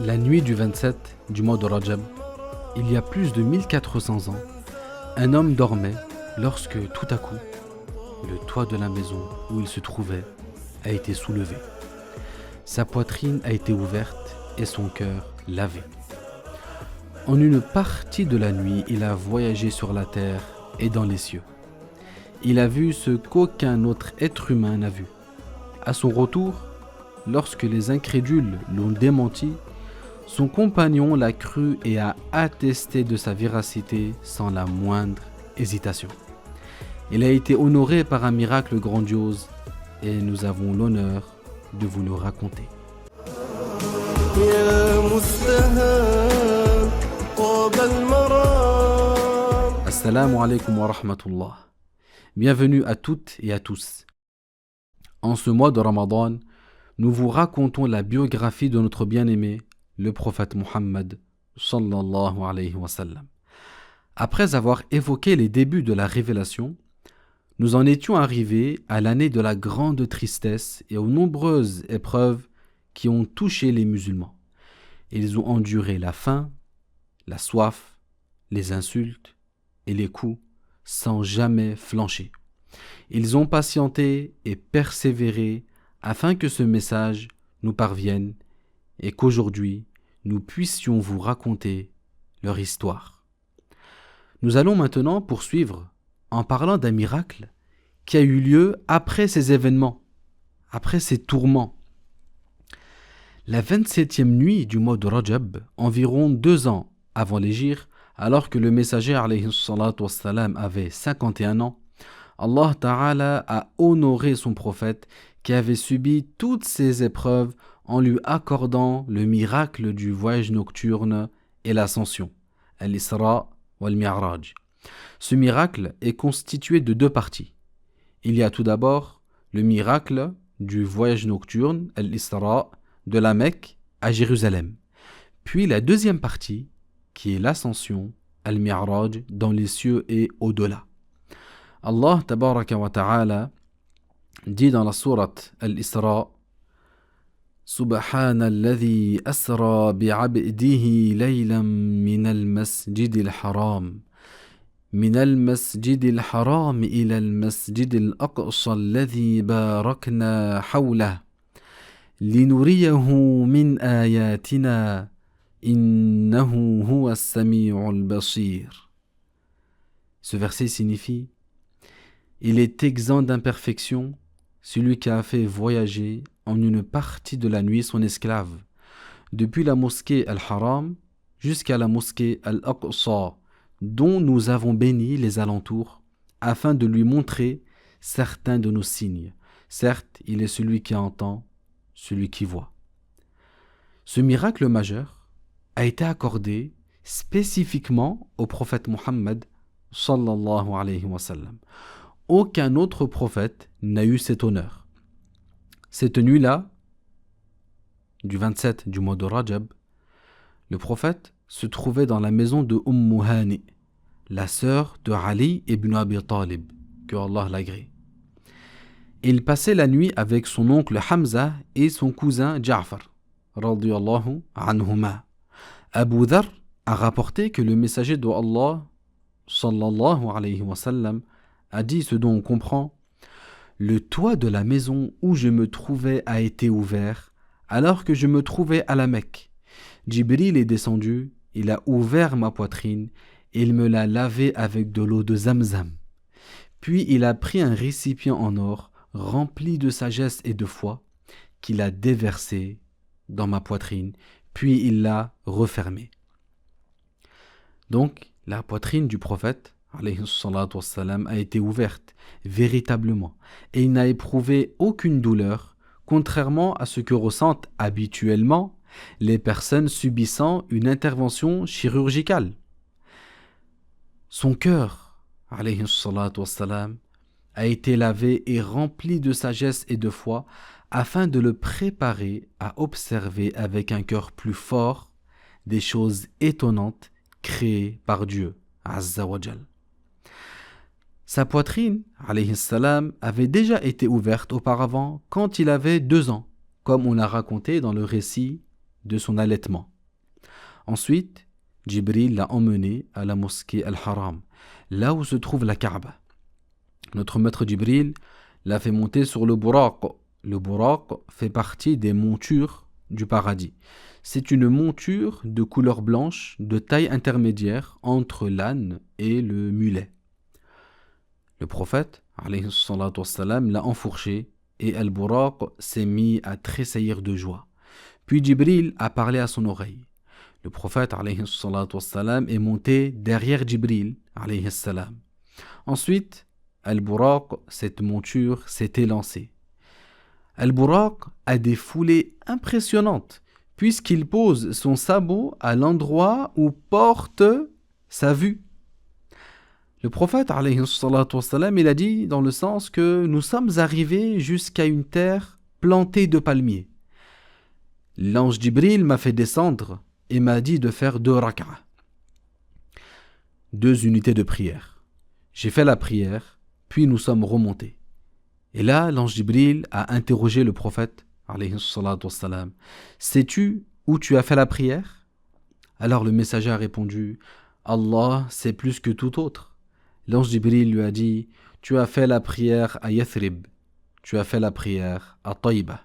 La nuit du 27 du mois de Rajab, il y a plus de 1400 ans, un homme dormait lorsque tout à coup, le toit de la maison où il se trouvait a été soulevé. Sa poitrine a été ouverte et son cœur lavé. En une partie de la nuit, il a voyagé sur la terre et dans les cieux. Il a vu ce qu'aucun autre être humain n'a vu. À son retour, lorsque les incrédules l'ont démenti, son compagnon l'a cru et a attesté de sa véracité sans la moindre hésitation. Il a été honoré par un miracle grandiose et nous avons l'honneur de vous le raconter. Assalamu alaikum wa rahmatullah. Bienvenue à toutes et à tous. En ce mois de Ramadan, nous vous racontons la biographie de notre bien-aimé, le prophète Muhammad sallallahu alayhi wa sallam. Après avoir évoqué les débuts de la révélation, nous en étions arrivés à l'année de la grande tristesse et aux nombreuses épreuves qui ont touché les musulmans. Ils ont enduré la faim, la soif, les insultes et les coups sans jamais flancher. Ils ont patienté et persévéré afin que ce message nous parvienne et qu'aujourd'hui nous puissions vous raconter leur histoire. Nous allons maintenant poursuivre en parlant d'un miracle qui a eu lieu après ces événements, après ces tourments. La 27e nuit du mois de Rajab, environ 2 ans avant l'hégire, alors que le messager alayhi salatu wassalam avait 51 ans, Allah Ta'ala a honoré son prophète qui avait subi toutes ces épreuves en lui accordant le miracle du voyage nocturne et l'ascension, al-Isra wal-Mi'raj. Ce miracle est constitué de 2 parties. Il y a tout d'abord le miracle du voyage nocturne, al-Isra, de la Mecque à Jérusalem. Puis la deuxième partie, qui est l'ascension, al-Mi'raj, dans les cieux et au-delà. Allah tabaraka wa ta'ala dit dans la sourate al-Isra: Subhana alladhi asra bi'abdihi laylan min al-masjid al-haram من المسجد الحرام إلى المسجد الأقصى الذي باركنا حوله لنريه من آياتنا إنه هو السميع البصير. Ce verset signifie: Il est exempt d'imperfection celui qui a fait voyager en une partie de la nuit son esclave depuis la mosquée Al-Haram jusqu'à la mosquée Al-Aqsa, dont nous avons béni les alentours, afin de lui montrer certains de nos signes. Certes, il est celui qui entend, celui qui voit. Ce miracle majeur a été accordé spécifiquement au prophète Muhammad sallallahu alayhi wa sallam. Aucun autre prophète n'a eu cet honneur. Cette nuit-là, du 27 du mois de Rajab, le prophète se trouvait dans la maison de Hani, la sœur de Ali ibn Abi Talib, que Allah l'agrée. Il passait la nuit avec son oncle Hamza et son cousin Ja'far, radiyallahu anhuma. Abu Dhar a rapporté que le messager de Allah, sallallahu alayhi wa sallam, a dit ce dont on comprend: Le toit de la maison où je me trouvais a été ouvert alors que je me trouvais à la Mecque. Jibril est descendu, il a ouvert ma poitrine et il me l'a lavé avec de l'eau de Zamzam. Puis il a pris un récipient en or rempli de sagesse et de foi qu'il a déversé dans ma poitrine, puis il l'a refermé. Donc la poitrine du prophète alayhi salatu wassalam, a été ouverte véritablement et il n'a éprouvé aucune douleur, contrairement à ce que ressentent habituellement les personnes subissant une intervention chirurgicale. Son cœur, alayhi salatu wassalam, a été lavé et rempli de sagesse et de foi afin de le préparer à observer avec un cœur plus fort des choses étonnantes créées par Dieu, Azza wa Jal. Sa poitrine, alayhi salam, avait déjà été ouverte auparavant quand il avait 2 ans, comme on l'a raconté dans le récit de son allaitement. Ensuite, Jibril l'a emmené à la mosquée Al-Haram, là où se trouve la Kaaba. Notre maître Jibril l'a fait monter sur le Buraq. Le Buraq fait partie des montures du paradis. C'est une monture de couleur blanche, de taille intermédiaire entre l'âne et le mulet. Le prophète, alayhi salatu wassalam, l'a enfourché et Al-Buraq s'est mis à tressaillir de joie. Puis Jibril a parlé à son oreille. Le prophète, alayhi salatu wassalam, est monté derrière Jibril, alayhi salam. Ensuite, Al-Buraq, cette monture, s'est élancée. Al-Buraq a des foulées impressionnantes, puisqu'il pose son sabot à l'endroit où porte sa vue. Le prophète, alayhi salatu wassalam, il a dit dans le sens que nous sommes arrivés jusqu'à une terre plantée de palmiers. L'ange Jibril m'a fait descendre et m'a dit de faire 2 rak'ah, 2 unités de prière. J'ai fait la prière, puis nous sommes remontés. Et là, l'ange Jibril a interrogé le prophète, alayhi salatu wassalam, sais-tu où tu as fait la prière? Alors le messager a répondu, Allah c'est plus que tout autre. L'ange Jibril lui a dit, tu as fait la prière à Yathrib, tu as fait la prière à Taïba.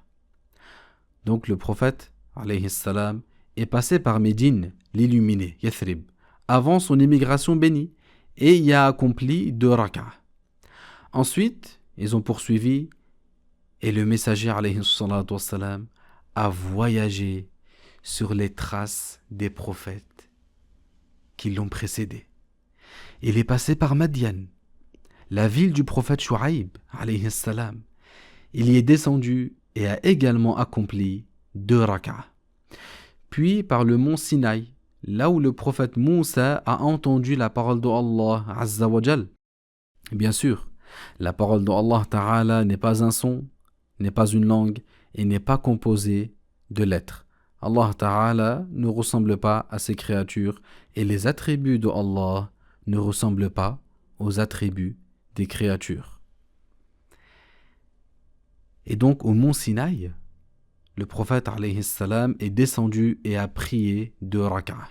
Donc le prophète, alayhi salam, est passé par Médine, l'illuminé, Yathrib, avant son émigration bénie, et y a accompli 2 rak'ah. Ensuite, ils ont poursuivi, et le messager, alayhi salatu wassalam, a voyagé sur les traces des prophètes qui l'ont précédé. Il est passé par Madian, la ville du prophète Shu'aib, alayhi salam. Il y est descendu et a également accompli 2 rak'ah. Puis par le mont Sinaï, là où le prophète Moussa a entendu la parole d'Allah Azza wa Jal. Bien sûr, la parole d'Allah Ta'ala n'est pas un son, n'est pas une langue et n'est pas composée de lettres. Allah Ta'ala ne ressemble pas à ses créatures et les attributs d'Allah ne ressemblent pas aux attributs des créatures. Et donc au mont Sinaï, le prophète alayhi salam est descendu et a prié 2 rak'ah.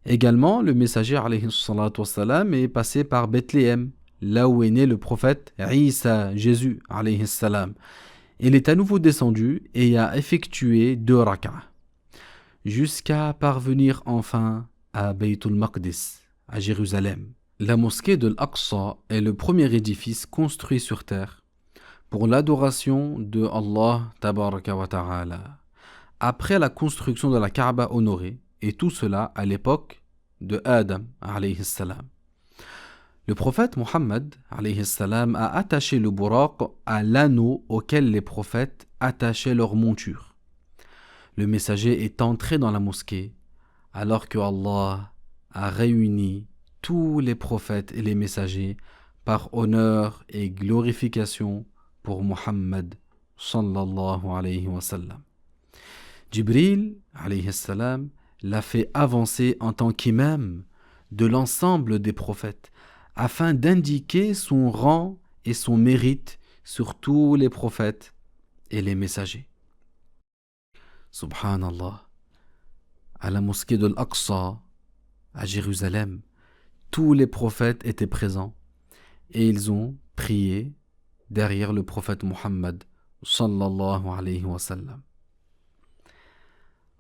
Également, le messager alayhi salam est passé par Bethléem, là où est né le prophète Isa, Jésus alayhi salam. Il est à nouveau descendu et a effectué 2 rak'ah, jusqu'à parvenir enfin à Baytul Maqdis, à Jérusalem. La mosquée de l'Aqsa est le premier édifice construit sur terre pour l'adoration de Allah tabaraka wa ta'ala. Après la construction de la Kaaba honorée, et tout cela à l'époque de Adam alayhi salam. Le prophète Muhammad alayhi salam a attaché le buraq à l'anneau auquel les prophètes attachaient leur monture. Le messager est entré dans la mosquée alors que Allah a réuni tous les prophètes et les messagers par honneur et glorification pour Muhammad sallallahu alayhi wa sallam. Jibril alayhi salam l'a fait avancer en tant qu'imam de l'ensemble des prophètes afin d'indiquer son rang et son mérite sur tous les prophètes et les messagers. Subhanallah, à la mosquée de l'Aqsa, à Jérusalem, tous les prophètes étaient présents et ils ont prié derrière le prophète Muhammad sallallahu alayhi wa sallam.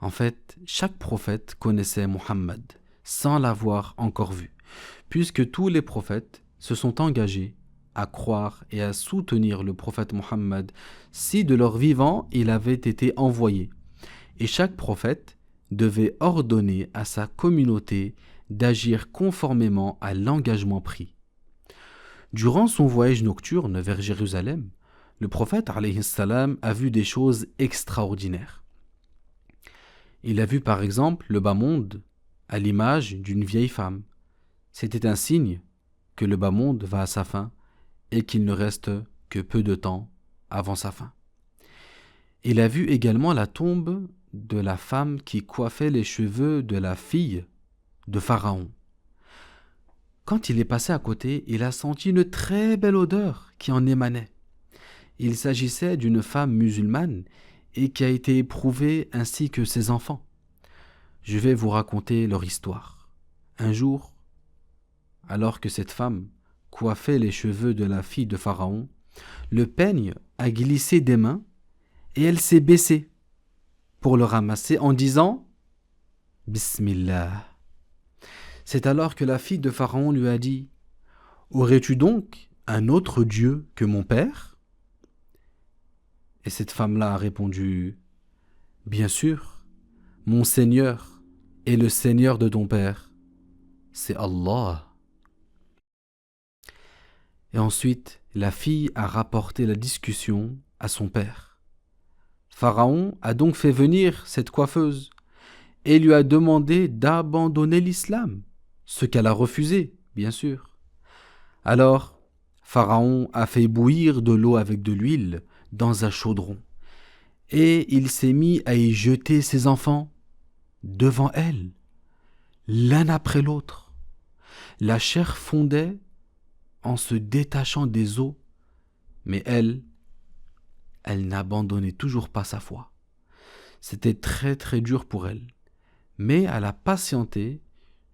En fait, chaque prophète connaissait Muhammad sans l'avoir encore vu, puisque tous les prophètes se sont engagés à croire et à soutenir le prophète Muhammad si de leur vivant il avait été envoyé. Et chaque prophète devait ordonner à sa communauté d'agir conformément à l'engagement pris. Durant son voyage nocturne vers Jérusalem, le prophète alayhi salam a vu des choses extraordinaires. Il a vu par exemple le bas monde à l'image d'une vieille femme. C'était un signe que le bas monde va à sa fin et qu'il ne reste que peu de temps avant sa fin. Il a vu également la tombe de la femme qui coiffait les cheveux de la fille de Pharaon. Quand il est passé à côté, il a senti une très belle odeur qui en émanait. Il s'agissait d'une femme musulmane et qui a été éprouvée ainsi que ses enfants. je vais vous raconter leur histoire. Un jour, alors que cette femme coiffait les cheveux de la fille de Pharaon, le peigne a glissé des mains et elle s'est baissée pour le ramasser en disant « Bismillah ». C'est alors que la fille de Pharaon lui a dit « Aurais-tu donc un autre Dieu que mon père ?» Et cette femme-là a répondu « Bien sûr, mon Seigneur est le Seigneur de ton père, c'est Allah. » Et ensuite, la fille a rapporté la discussion à son père. Pharaon a donc fait venir cette coiffeuse et lui a demandé d'abandonner l'islam, ce qu'elle a refusé, bien sûr. Alors, Pharaon a fait bouillir de l'eau avec de l'huile dans un chaudron et il s'est mis à y jeter ses enfants devant elle, l'un après l'autre. La chair fondait en se détachant des os, mais elle n'abandonnait toujours pas sa foi. C'était très très dur pour elle, mais elle a patienté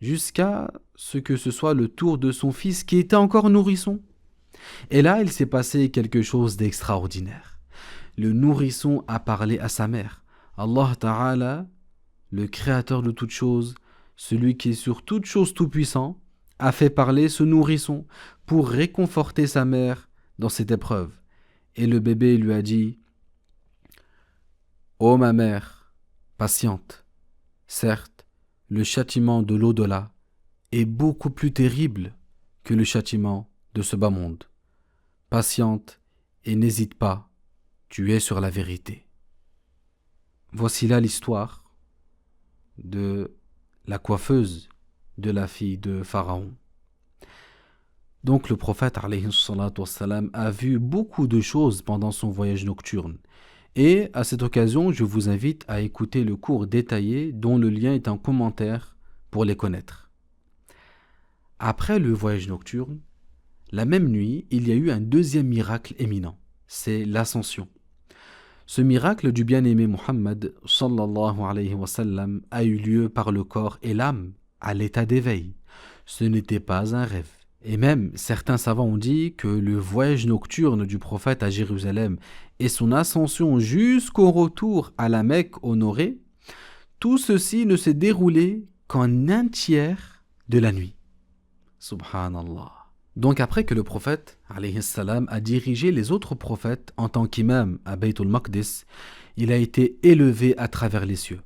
jusqu'à ce que ce soit le tour de son fils qui était encore nourrisson. Et là, il s'est passé quelque chose d'extraordinaire. Le nourrisson a parlé à sa mère. Allah Ta'ala, le créateur de toutes choses, celui qui est sur toutes choses tout-puissant, a fait parler ce nourrisson pour réconforter sa mère dans cette épreuve. Et le bébé lui a dit « Ô ma mère, patiente, certes, le châtiment de l'au-delà est beaucoup plus terrible que le châtiment de ce bas monde. Patiente et n'hésite pas, tu es sur la vérité. » Voici là l'histoire de la coiffeuse de la fille de Pharaon. Donc le prophète alayhi salatu wassalam, a vu beaucoup de choses pendant son voyage nocturne. Et à cette occasion, je vous invite à écouter le cours détaillé dont le lien est en commentaire pour les connaître. Après le voyage nocturne, la même nuit, il y a eu un deuxième miracle éminent, c'est l'ascension. Ce miracle du bien-aimé Muhammad sallallahu alayhi wa sallam a eu lieu par le corps et l'âme à l'état d'éveil. Ce n'était pas un rêve. Et même certains savants ont dit que le voyage nocturne du prophète à Jérusalem et son ascension jusqu'au retour à la Mecque honorée, tout ceci ne s'est déroulé qu'en un tiers de la nuit. Subhanallah. Donc après que le prophète alayhi salam a dirigé les autres prophètes en tant qu'imam à Bayt al-Maqdis, il a été élevé à travers les cieux.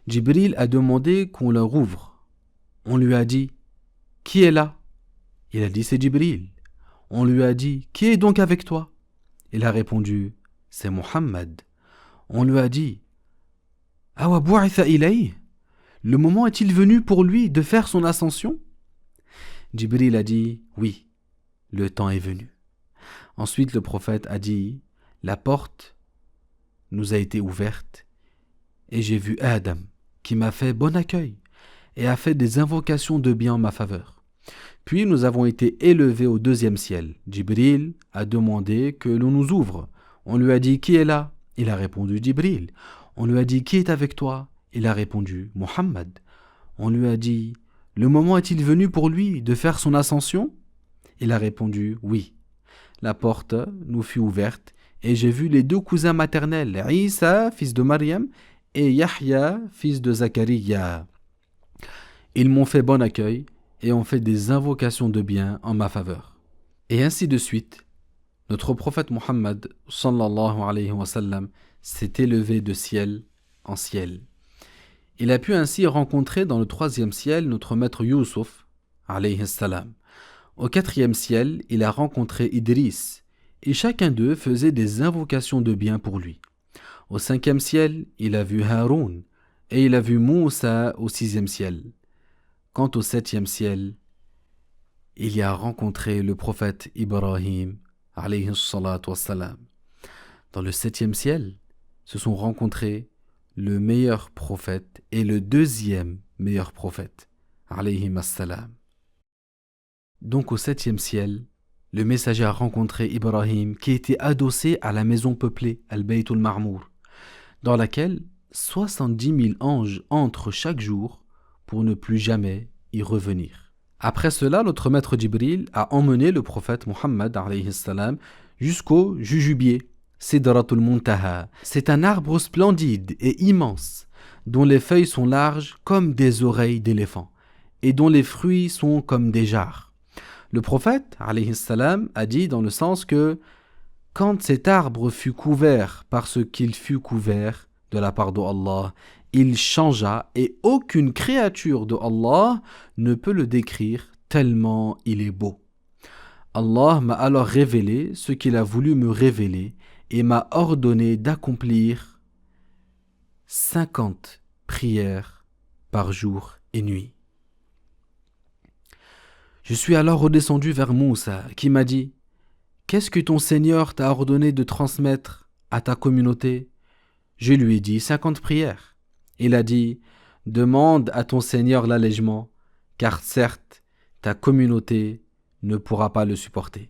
Jibril a demandé qu'on leur ouvre. On lui a dit « Qui est là ?» Il a dit « C'est Jibril ». On lui a dit « Qui est donc avec toi ?» Il a répondu « C'est Muhammad ». On lui a dit « Awa bu'itha ilayh » Le moment est-il venu pour lui de faire son ascension ? Jibril a dit « Oui, le temps est venu ». Ensuite le prophète a dit « La porte nous a été ouverte et j'ai vu Adam qui m'a fait bon accueil et a fait des invocations de bien en ma faveur. Puis nous avons été élevés au deuxième ciel. Jibril a demandé que l'on nous ouvre. On lui a dit « Qui est là ?» Il a répondu « Jibril ». On lui a dit « Qui est avec toi ?» Il a répondu « Muhammad ». On lui a dit « Le moment est-il venu pour lui de faire son ascension ?» Il a répondu « Oui ». La porte nous fut ouverte et j'ai vu les deux cousins maternels, Isa, fils de Maryam, et Yahya, fils de Zachariah. Ils m'ont fait bon accueil et ont fait des invocations de bien en ma faveur. Et ainsi de suite, notre prophète Muhammad sallallahu alayhi wa sallam s'est élevé de ciel en ciel. Il a pu ainsi rencontrer dans le troisième ciel notre maître Youssouf alayhi salam. Au quatrième ciel, il a rencontré Idriss et chacun d'eux faisait des invocations de bien pour lui. Au cinquième ciel, il a vu Haroun et il a vu Moussa au sixième ciel. Quant au septième ciel, il y a rencontré le prophète Ibrahim alayhi salatu wassalam. Dans le septième ciel, se sont rencontrés le meilleur prophète et le deuxième meilleur prophète alayhi assalam. Donc au septième ciel, le messager a rencontré Ibrahim qui était adossé à la maison peuplée, Al-Bayt al-Ma'mour, dans laquelle 70 000 anges entrent chaque jour pour ne plus jamais y revenir. Après cela, notre maître Jibril a emmené le prophète Muhammad alayhi salam jusqu'au jujubier, Sidratul Muntaha. C'est un arbre splendide et immense, dont les feuilles sont larges comme des oreilles d'éléphant, et dont les fruits sont comme des jarres. Le prophète alayhi salam a dit dans le sens que quand cet arbre fut couvert par ce qu'il fut couvert de la part d'Allah, il changea et aucune créature de Allah ne peut le décrire tellement il est beau. Allah m'a alors révélé ce qu'il a voulu me révéler et m'a ordonné d'accomplir 50 prières par jour et nuit. Je suis alors redescendu vers Moussa qui m'a dit « Qu'est-ce que ton Seigneur t'a ordonné de transmettre à ta communauté ?» Je lui ai dit 50 prières. Il a dit « Demande à ton Seigneur l'allègement, car certes, ta communauté ne pourra pas le supporter. »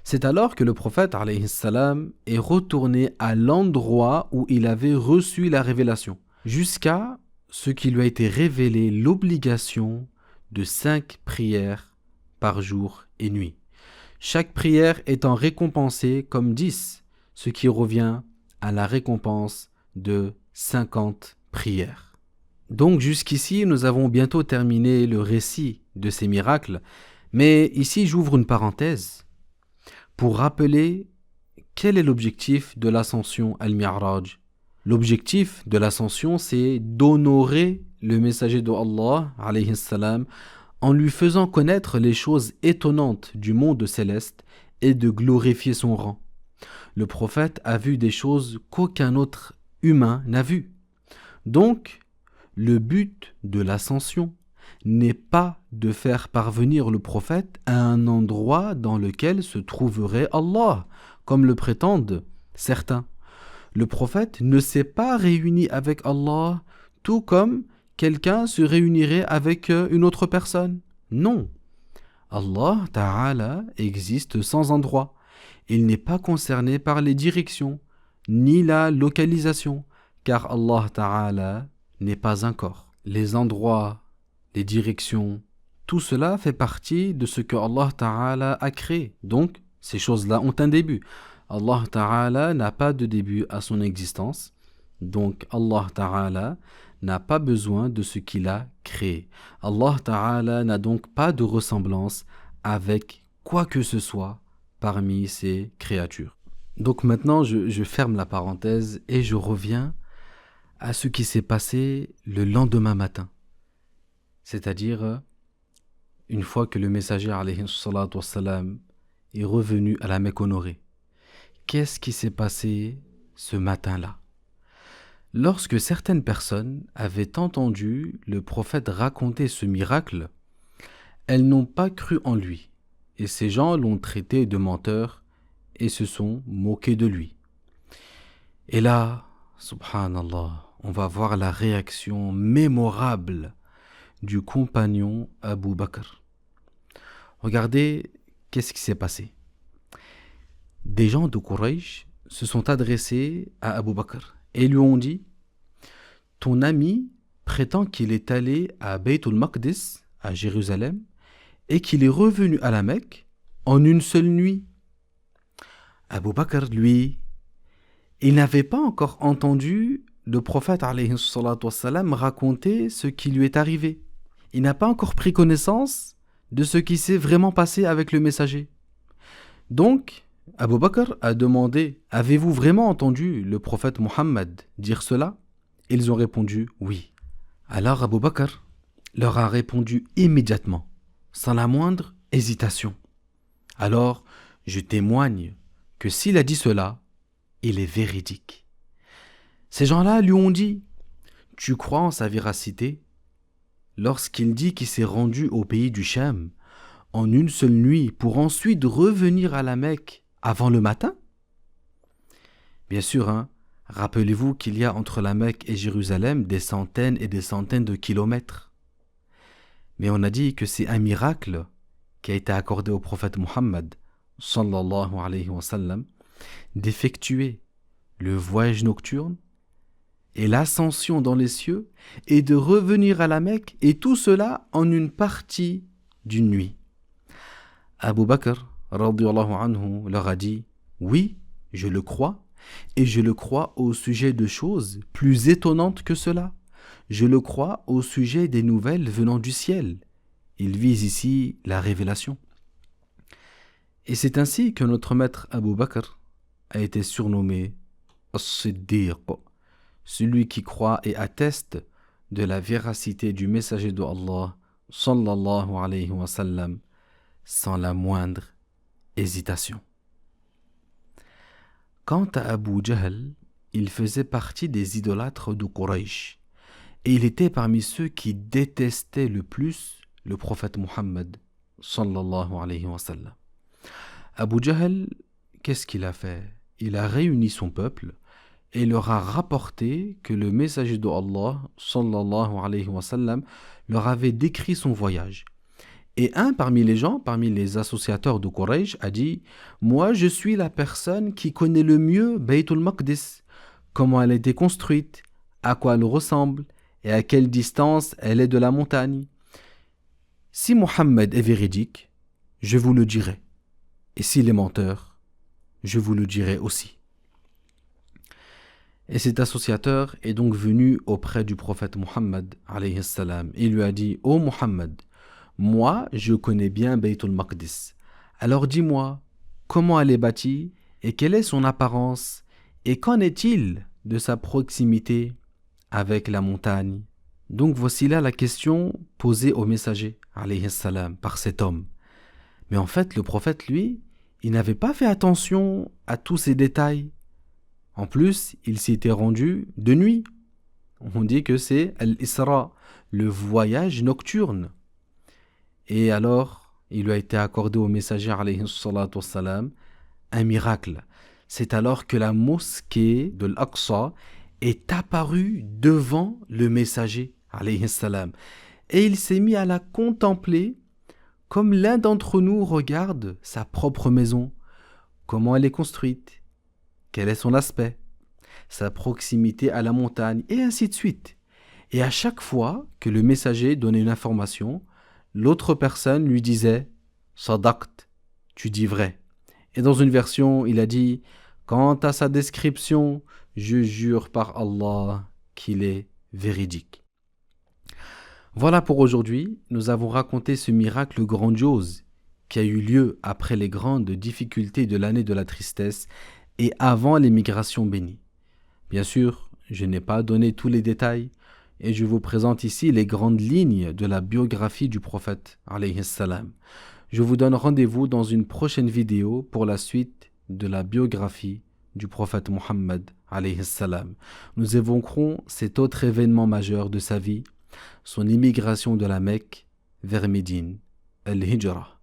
C'est alors que le prophète alayhi salam est retourné à l'endroit où il avait reçu la révélation, jusqu'à ce qu'il lui a été révélé l'obligation de 5 prières par jour et nuit. Chaque prière étant récompensée comme 10, ce qui revient à la récompense de 50 prières. Donc jusqu'ici, nous avons bientôt terminé le récit de ces miracles, mais ici j'ouvre une parenthèse pour rappeler quel est l'objectif de l'ascension al-Mi'raj. L'objectif de l'ascension, c'est d'honorer le messager d'Allah, alayhi salam, en lui faisant connaître les choses étonnantes du monde céleste et de glorifier son rang. Le prophète a vu des choses qu'aucun autre humain n'a vues. Donc, le but de l'ascension n'est pas de faire parvenir le prophète à un endroit dans lequel se trouverait Allah, comme le prétendent certains. Le prophète ne s'est pas réuni avec Allah, tout comme quelqu'un se réunirait avec une autre personne. Non. Allah Ta'ala existe sans endroit. Il n'est pas concerné par les directions, ni la localisation, car Allah Ta'ala n'est pas un corps. Les endroits, les directions, tout cela fait partie de ce que Allah Ta'ala a créé. Donc, ces choses-là ont un début. Allah Ta'ala n'a pas de début à son existence. Donc, Allah Ta'ala n'a pas besoin de ce qu'il a créé. Allah Ta'ala n'a donc pas de ressemblance avec quoi que ce soit parmi ses créatures. Donc maintenant, je ferme la parenthèse et je reviens à ce qui s'est passé le lendemain matin. C'est-à-dire, une fois que le messager alayhi salatu wassalam est revenu à la Mecque honorée. Qu'est-ce qui s'est passé ce matin-là ? Lorsque certaines personnes avaient entendu le prophète raconter ce miracle, elles n'ont pas cru en lui, et ces gens l'ont traité de menteur et se sont moqués de lui. Et là, subhanallah, on va voir la réaction mémorable du compagnon Abu Bakr. Regardez, qu'est-ce qui s'est passé. Des gens de Quraysh se sont adressés à Abu Bakr et lui ont dit « Ton ami prétend qu'il est allé à Bayt al-Maqdis, à Jérusalem, et qu'il est revenu à la Mecque en une seule nuit. » Abu Bakr, lui, il n'avait pas encore entendu le prophète alayhi salatu wassalam raconter ce qui lui est arrivé. Il n'a pas encore pris connaissance de ce qui s'est vraiment passé avec le messager. Donc, Abu Bakr a demandé « Avez-vous vraiment entendu le prophète Muhammad dire cela ?» Ils ont répondu « Oui ». Alors Abu Bakr leur a répondu immédiatement, sans la moindre hésitation. Alors, je témoigne que s'il a dit cela, il est véridique. Ces gens-là lui ont dit « Tu crois en sa véracité ?» lorsqu'il dit qu'il s'est rendu au pays du Cham en une seule nuit pour ensuite revenir à la Mecque avant le matin? Bien sûr, rappelez-vous qu'il y a entre la Mecque et Jérusalem des centaines et des centaines de kilomètres. Mais on a dit que c'est un miracle qui a été accordé au prophète Muhammad sallallahu alayhi wa sallam d'effectuer le voyage nocturne et l'ascension dans les cieux et de revenir à la Mecque, et tout cela en une partie d'une nuit. Abu Bakr radiyallahu anhu leur a dit « Oui, je le crois, et je le crois au sujet de choses plus étonnantes que cela. Je le crois au sujet des nouvelles venant du ciel. » Il vise ici la révélation. Et c'est ainsi que notre maître Abu Bakr a été surnommé As-Siddiq, celui qui croit et atteste de la véracité du messager de Allah sallallahu alayhi wa sallam sans la moindre hésitation. Quant à Abu Jahl, il faisait partie des idolâtres de Quraysh et il était parmi ceux qui détestaient le plus le prophète Muhammad sallallahu alayhi wa sallam. Abu Jahl, qu'est-ce qu'il a fait? Il a réuni son peuple et leur a rapporté que le messager de Allah sallallahu alayhi wa sallam leur avait décrit son voyage. Et un parmi les gens, parmi les associateurs de Quraysh, a dit « Moi, je suis la personne qui connaît le mieux Baytul Maqdis, comment elle a été construite, à quoi elle ressemble et à quelle distance elle est de la montagne. Si Mohammed est véridique, je vous le dirai. Et s'il est menteur, je vous le dirai aussi. » Et cet associateur est donc venu auprès du prophète Muhammad alayhi salam. Il lui a dit « Ô Muhammad, moi je connais bien Baytul Maqdis. Alors dis-moi, comment elle est bâtie et quelle est son apparence et qu'en est-il de sa proximité avec la montagne ?» Donc voici là la question posée au messager alayhi salam par cet homme. Mais en fait, le prophète, lui, il n'avait pas fait attention à tous ces détails. En plus, il s'y était rendu de nuit. On dit que c'est Al-Isra, le voyage nocturne. Et alors, il lui a été accordé au messager alayhi salatu wassalam un miracle. C'est alors que la mosquée de l'Aqsa est apparue devant le messager alayhi salam. Et il s'est mis à la contempler comme l'un d'entre nous regarde sa propre maison, comment elle est construite, quel est son aspect, sa proximité à la montagne, et ainsi de suite. Et à chaque fois que le messager donnait une information, l'autre personne lui disait « Sadaqt, tu dis vrai ». Et dans une version, il a dit « Quant à sa description, je jure par Allah qu'il est véridique ». Voilà pour aujourd'hui, nous avons raconté ce miracle grandiose qui a eu lieu après les grandes difficultés de l'année de la tristesse et avant l'émigration bénie. Bien sûr, je n'ai pas donné tous les détails et je vous présente ici les grandes lignes de la biographie du prophète alayhi salam. Je vous donne rendez-vous dans une prochaine vidéo pour la suite de la biographie du prophète Muhammad alayhi salam. Nous évoquerons cet autre événement majeur de sa vie, son immigration de la Mecque vers Médine, al-Hijra.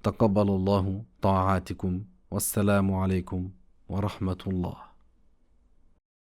Taqabbalallahu ta'atikum. Wassalamu alaykum wa rahmatullah.